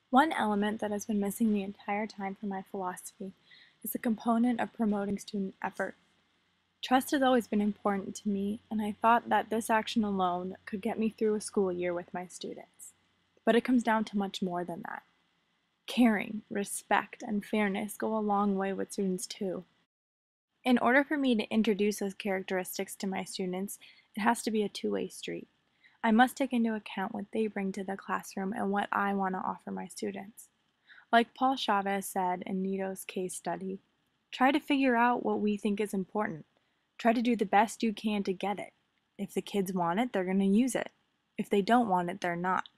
One element that has been missing the entire time from my philosophy is the component of promoting student effort. Trust has always been important to me, and I thought that this action alone could get me through a school year with my students. But it comes down to much more than that. Caring, respect, and fairness go a long way with students too. In order for me to introduce those characteristics to my students, it has to be a two-way street. I must take into account what they bring to the classroom and what I want to offer my students. Like Paul Chavez said in Nito's case study, try to figure out what we think is important. Try to do the best you can to get it. If the kids want it, they're going to use it. If they don't want it, they're not.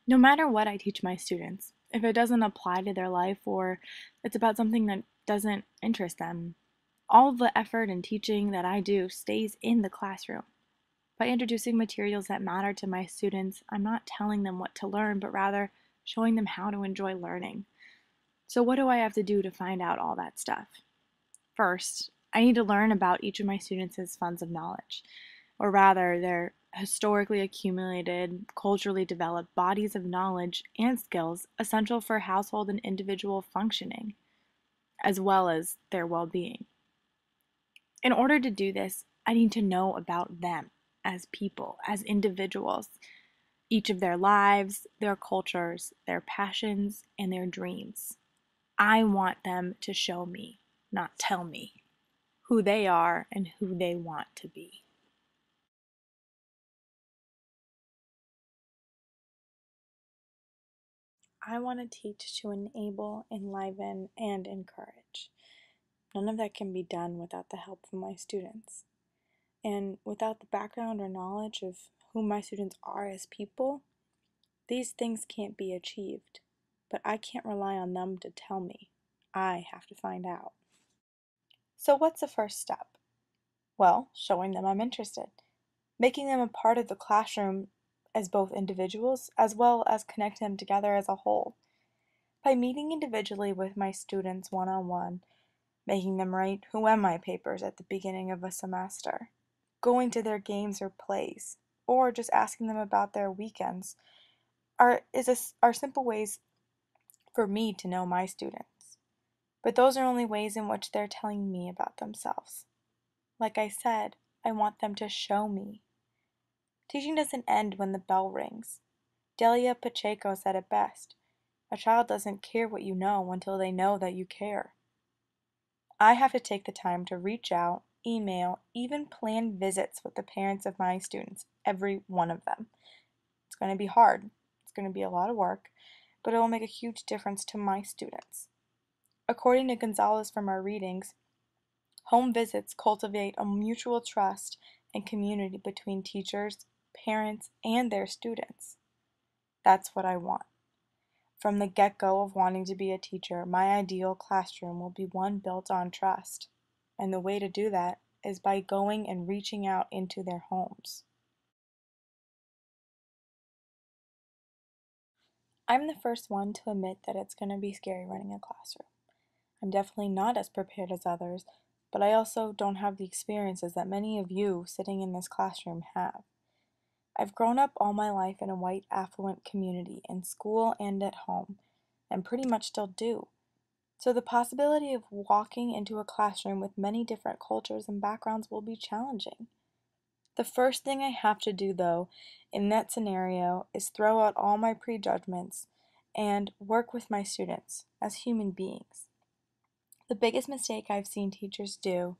No matter what I teach my students, if it doesn't apply to their life or it's about something that doesn't interest them, all of the effort and teaching that I do stays in the classroom. By introducing materials that matter to my students, I'm not telling them what to learn, but rather showing them how to enjoy learning. So what do I have to do to find out all that stuff? First, I need to learn about each of my students' funds of knowledge, or rather, their historically accumulated, culturally developed bodies of knowledge and skills essential for household and individual functioning, as well as their well-being. In order to do this, I need to know about them as people, as individuals, each of their lives, their cultures, their passions, and their dreams. I want them to show me, not tell me, who they are and who they want to be. I want to teach to enable, enliven, and encourage. None of that can be done without the help of my students. And without the background or knowledge of who my students are as people, these things can't be achieved. But I can't rely on them to tell me. I have to find out. So what's the first step? Well, showing them I'm interested, making them a part of the classroom as both individuals as well as connecting them together as a whole. By meeting individually with my students one-on-one, making them write "Who am I" papers at the beginning of a semester, going to their games or plays, or just asking them about their weekends are simple ways for me to know my students. But those are only ways in which they're telling me about themselves. Like I said, I want them to show me. Teaching doesn't end when the bell rings. Delia Pacheco said it best. A child doesn't care what you know until they know that you care. I have to take the time to reach out, email, even plan visits with the parents of my students, every one of them. It's going to be hard. It's going to be a lot of work, but it will make a huge difference to my students. According to Gonzalez from our readings, home visits cultivate a mutual trust and community between teachers, parents, and their students. That's what I want. From the get-go of wanting to be a teacher, my ideal classroom will be one built on trust. And the way to do that is by going and reaching out into their homes. I'm the first one to admit that it's going to be scary running a classroom. I'm definitely not as prepared as others, but I also don't have the experiences that many of you sitting in this classroom have. I've grown up all my life in a white affluent community, in school and at home, and pretty much still do. So the possibility of walking into a classroom with many different cultures and backgrounds will be challenging. The first thing I have to do, though, in that scenario is throw out all my prejudgments and work with my students as human beings. The biggest mistake I've seen teachers do,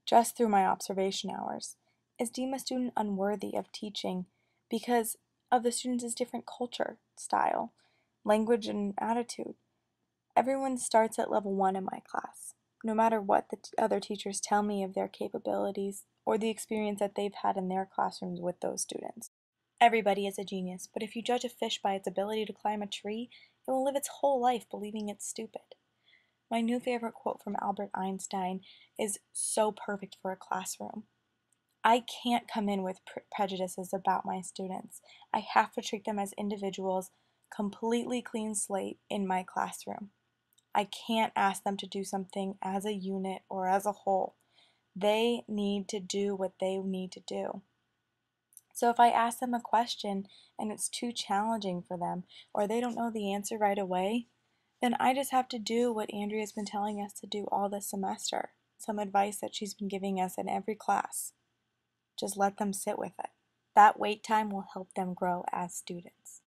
just through my observation hours, is deem a student unworthy of teaching because of the student's different culture, style, language, and attitude. Everyone starts at level 1 in my class, no matter what the other teachers tell me of their capabilities or the experience that they've had in their classrooms with those students. Everybody is a genius, but if you judge a fish by its ability to climb a tree, it will live its whole life believing it's stupid. My new favorite quote from Albert Einstein is so perfect for a classroom. I can't come in with prejudices about my students. I have to treat them as individuals, completely clean slate in my classroom. I can't ask them to do something as a unit or as a whole. They need to do what they need to do. So if I ask them a question and it's too challenging for them, or they don't know the answer right away, then I just have to do what Andrea's been telling us to do all this semester. Some advice that she's been giving us in every class. Just let them sit with it. That wait time will help them grow as students.